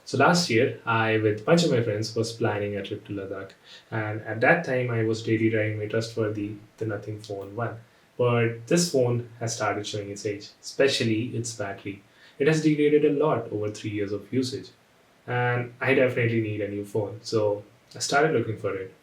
So last year, I, with a bunch of my friends, was planning a trip to Ladakh. And at that time, I was daily driving my trustworthy, the Nothing Phone 1. But this phone has started showing its age, especially its battery. It has degraded a lot over 3 years of usage. And I definitely need a new phone. So I started looking for it.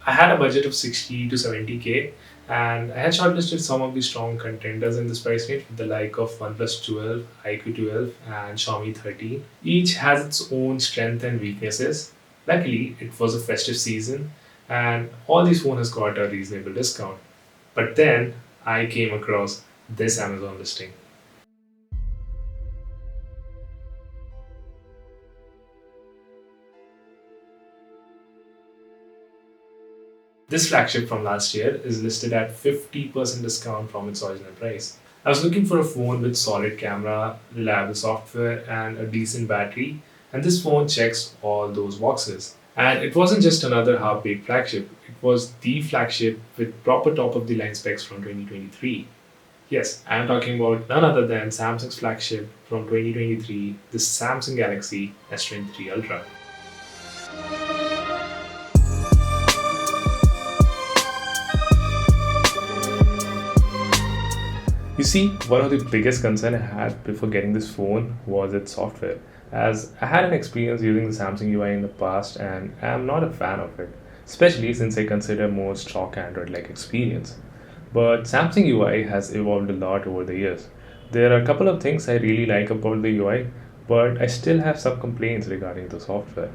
I had a budget of 60 to 70k, and I had shortlisted some of the strong contenders in this price range with the like of OnePlus 12, iQOO 12, and Xiaomi 13. Each has its own strengths and weaknesses. Luckily, it was a festive season, and all these phones has got a reasonable discount. But then I came across this Amazon listing. This flagship from last year is listed at 50% discount from its original price. I was looking for a phone with solid camera, reliable software, and a decent battery, and this phone checks all those boxes. And it wasn't just another half-baked flagship, it was the flagship with proper top-of-the-line specs from 2023. Yes, I am talking about none other than Samsung's flagship from 2023, the Samsung Galaxy S23 Ultra. You see, one of the biggest concerns I had before getting this phone was its software, as I had an experience using the Samsung UI in the past and I am not a fan of it, especially since I consider more stock Android-like experience. But Samsung UI has evolved a lot over the years. There are a couple of things I really like about the UI, but I still have some complaints regarding the software.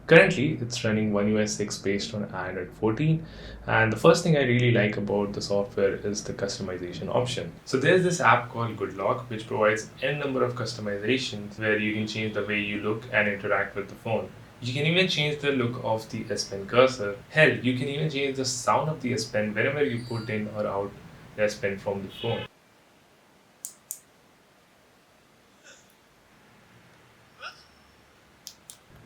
Currently, it's running One UI 6 based on Android 14, and the first thing I really like about the software is the customization option. So there's this app called Good Lock, which provides n number of customizations where you can change the way you look and interact with the phone. You can even change the look of the S Pen cursor. Hell, you can even change the sound of the S Pen whenever you put in or out the S Pen from the phone.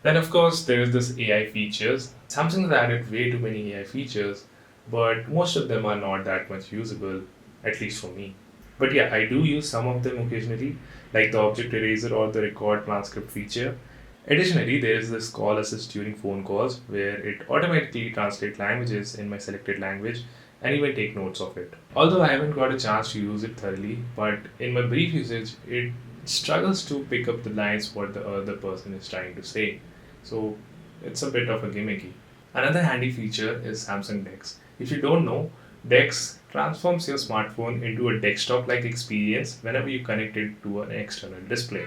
Then of course there's this AI features. Samsung has added way too many AI features, but most of them are not that much usable, at least for me. But yeah, I do use some of them occasionally, like the object eraser or the record transcript feature. Additionally, there is this call assist during phone calls where it automatically translates languages in my selected language and even take notes of it. Although I haven't got a chance to use it thoroughly, but in my brief usage, it struggles to pick up the lines what the other person is trying to say. So it's a bit of a gimmicky. Another handy feature is Samsung DeX. If you don't know, DeX transforms your smartphone into a desktop like experience whenever you connect it to an external display.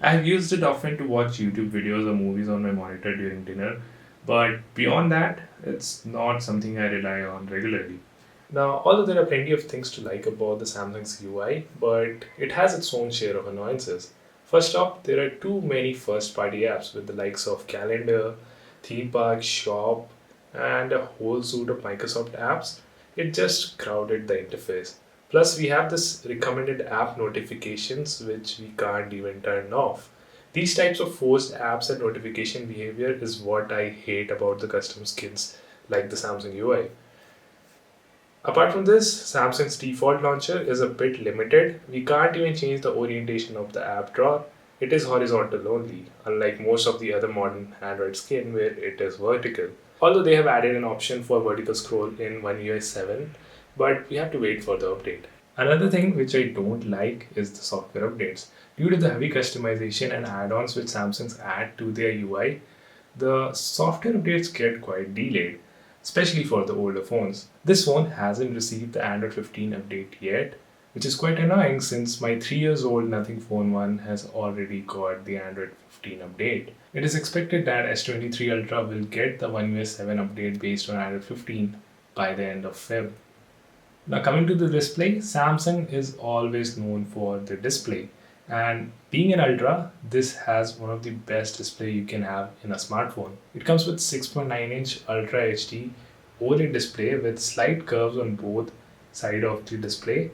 I have used it often to watch YouTube videos or movies on my monitor during dinner, but beyond that, it's not something I rely on regularly. Now, although there are plenty of things to like about the Samsung's UI, but it has its own share of annoyances. First off, there are too many first party apps with the likes of Calendar, Theme Park, Shop, and a whole suite of Microsoft apps. It just crowded the interface. Plus, we have this recommended app notifications which we can't even turn off. These types of forced apps and notification behavior is what I hate about the custom skins like the Samsung UI. Apart from this, Samsung's default launcher is a bit limited. We can't even change the orientation of the app drawer. It is horizontal only, unlike most of the other modern Android skin where it is vertical. Although they have added an option for vertical scroll in One UI 7, but we have to wait for the update. Another thing which I don't like is the software updates. Due to the heavy customization and add-ons which Samsung's add to their UI, the software updates get quite delayed, especially for the older phones. This phone hasn't received the Android 15 update yet, which is quite annoying since my 3 years old Nothing Phone 1 has already got the Android 15 update. It is expected that S23 Ultra will get the One UI 7 update based on Android 15 by the end of Feb. Now, coming to the display, Samsung is always known for the display. And being an Ultra, this has one of the best display you can have in a smartphone. It comes with 6.9-inch Ultra HD OLED display with slight curves on both sides of the display.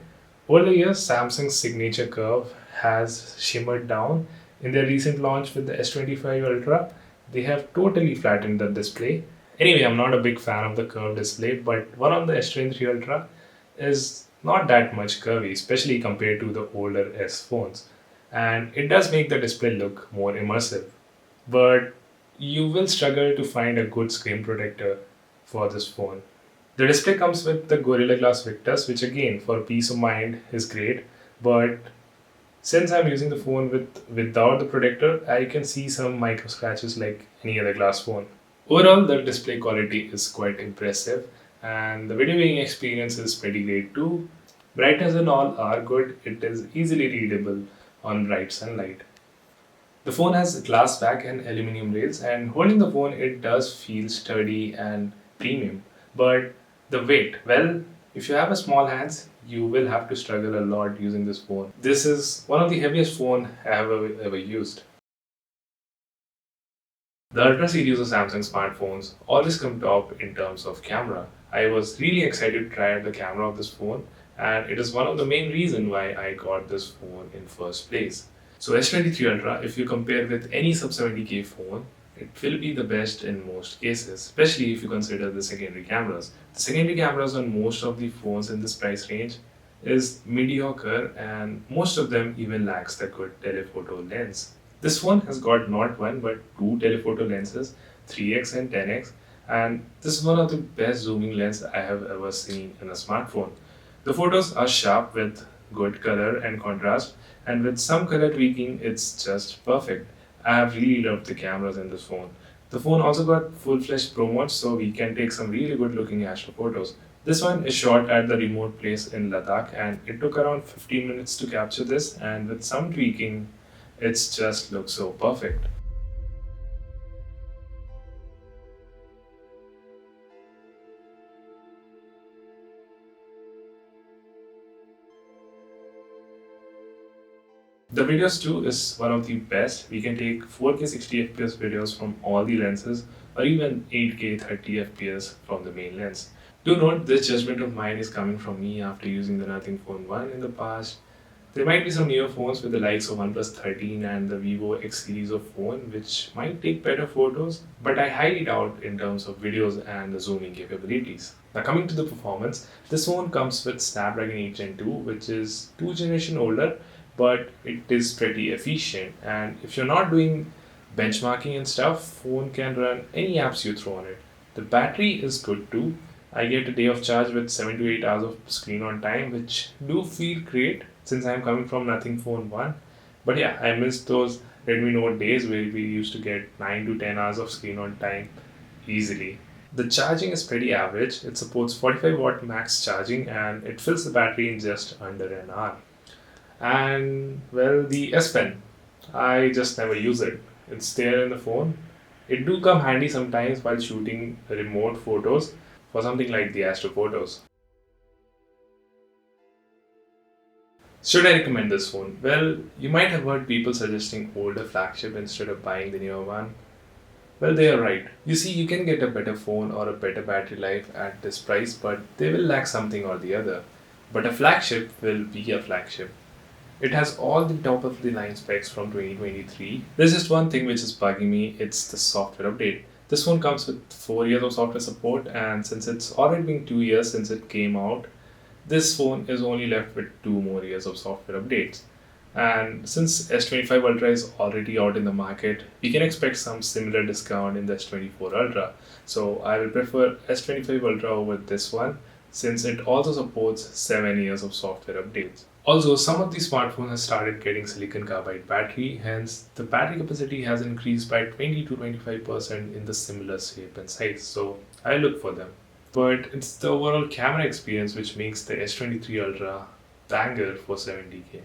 Over the years, Samsung's signature curve has shimmered down. In their recent launch with the S25 Ultra, they have totally flattened the display. Anyway, I'm not a big fan of the curved display, but one on the S23 Ultra is not that much curvy, especially compared to the older S phones. And it does make the display look more immersive. But you will struggle to find a good screen protector for this phone. The display comes with the Gorilla Glass Victus, which again, for peace of mind, is great. But since I'm using the phone without the protector, I can see some micro scratches like any other glass phone. Overall, the display quality is quite impressive, and the video viewing experience is pretty great too. Brightness and all are good. It is easily readable on bright sunlight. The phone has glass back and aluminum rails, and holding the phone, it does feel sturdy and premium. But the weight, well, if you have a small hands, you will have to struggle a lot using this phone. This is one of the heaviest phone I have ever used. The Ultra series of Samsung smartphones always come top in terms of camera. I was really excited to try out the camera of this phone, and it is one of the main reasons why I got this phone in first place. So S23 Ultra, if you compare with any sub 70k phone, it will be the best in most cases, especially if you consider the secondary cameras. The secondary cameras on most of the phones in this price range is mediocre, and most of them even lacks the good telephoto lens. This phone has got not one but two telephoto lenses, 3x and 10x, and this is one of the best zooming lens I have ever seen in a smartphone. The photos are sharp with good color and contrast, and with some color tweaking, it's just perfect. I have really loved the cameras in this phone. The phone also got full-fledged pro modes, so we can take some really good-looking astro photos. This one is shot at the remote place in Ladakh, and it took around 15 minutes to capture this, and with some tweaking, it's just looks so perfect. The videos too is one of the best. We can take 4K 60 FPS videos from all the lenses, or even 8K 30 FPS from the main lens. Do note this judgment of mine is coming from me after using the Nothing Phone 1 in the past. There might be some newer phones with the likes of OnePlus 13 and the Vivo X series of phone which might take better photos, but I highly doubt in terms of videos and the zooming capabilities. Now coming to the performance, this phone comes with Snapdragon 8 Gen 2, which is 2 generation older, but it is pretty efficient, and if you're not doing benchmarking and stuff, phone can run any apps you throw on it. The battery is good too. I get a day of charge with 7 to 8 hours of screen on time, which do feel great since I'm coming from Nothing Phone 1. But yeah, I miss those Redmi Note days where we used to get 9 to 10 hours of screen on time easily. The charging is pretty average. It supports 45 watt max charging, and it fills the battery in just under an hour. And well, the S Pen, I just never use it. It's there in the phone. It do come handy sometimes while shooting remote photos for something like the astro photos. Should I recommend this phone? Well, you might have heard people suggesting older flagship instead of buying the newer one. Well, they are right. You see, you can get a better phone or a better battery life at this price, but they will lack something or the other. But a flagship will be a flagship. It has all the top of the line specs from 2023. There's just one thing which is bugging me, it's the software update. This phone comes with 4 years of software support, and since it's already been 2 years since it came out, this phone is only left with 2 more years of software updates. And since S25 Ultra is already out in the market, we can expect some similar discount in the S24 Ultra. So I will prefer S25 Ultra over this one since it also supports 7 years of software updates. Also, some of these smartphones have started getting silicon carbide battery, hence the battery capacity has increased by 20 to 25% in the similar shape and size. So I look for them. But it's the overall camera experience which makes the S23 Ultra banger for 70k.